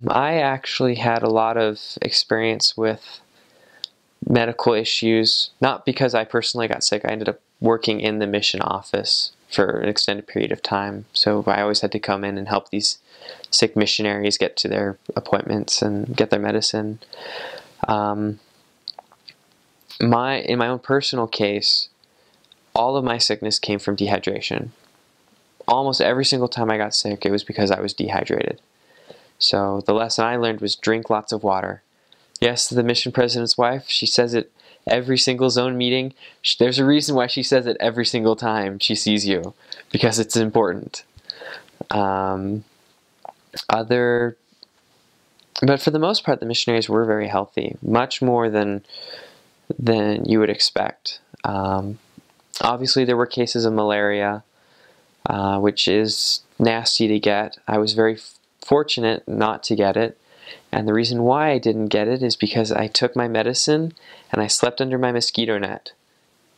I actually had a lot of experience with medical issues, not because I personally got sick. I ended up working in the mission office for an extended period of time, so I always had to come in and help these sick missionaries get to their appointments and get their medicine. In my own personal case, all of my sickness came from dehydration. Almost every single time I got sick, it was because I was dehydrated. So the lesson I learned was drink lots of water. Yes, the mission president's wife, she says it every single zone meeting. There's a reason why she says it every single time she sees you, because it's important. But for the most part, the missionaries were very healthy, much more than you would expect. Obviously, there were cases of malaria, which is nasty to get. I was very fortunate not to get it. And the reason why I didn't get it is because I took my medicine and I slept under my mosquito net.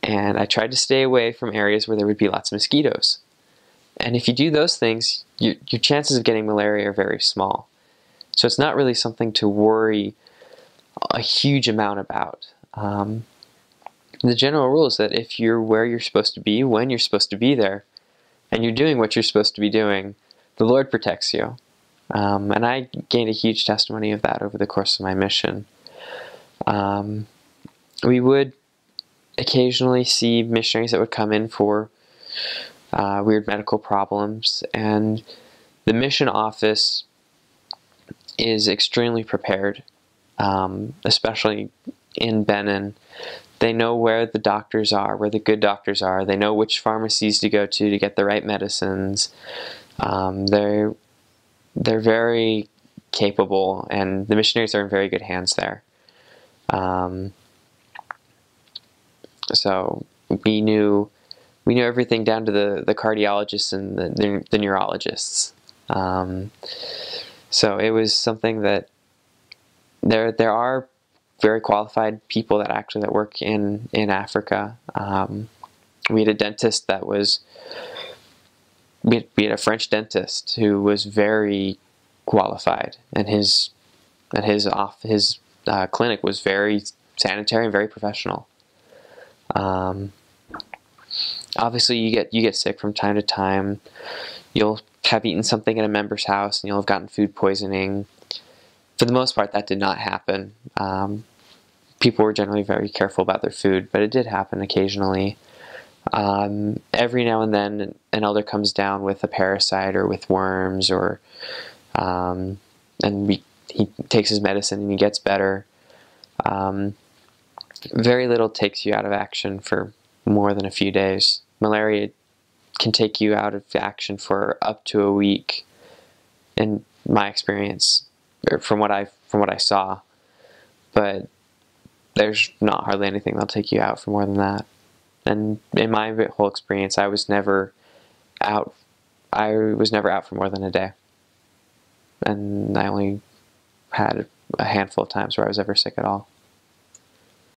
And I tried to stay away from areas where there would be lots of mosquitoes. And if you do those things, your chances of getting malaria are very small. So it's not really something to worry a huge amount about. The general rule is that if you're where you're supposed to be, when you're supposed to be there, and you're doing what you're supposed to be doing, the Lord protects you. And I gained a huge testimony of that over the course of my mission. We would occasionally see missionaries that would come in for weird medical problems, and the mission office is extremely prepared, especially in Benin. They know where the doctors are, where the good doctors are. They know which pharmacies to go to get the right medicines. They're very capable, and the missionaries are in very good hands there. So we knew everything down to the cardiologists and the neurologists. So it was something that there are very qualified people that work in Africa. We had a dentist that was. We had a French dentist who was very qualified, and his clinic was very sanitary and very professional. Obviously, you get sick from time to time. You'll have eaten something at a member's house, and you'll have gotten food poisoning. For the most part, that did not happen. People were generally very careful about their food, but it did happen occasionally. Every now and then an elder comes down with a parasite or with worms, or and he takes his medicine and he gets better. Very little takes you out of action for more than a few days. Malaria can take you out of action for up to a week, in my experience, or from what I saw. But there's not hardly anything that'll take you out for more than that. And in my whole experience, I was never out for more than a day. And I only had a handful of times where I was ever sick at all.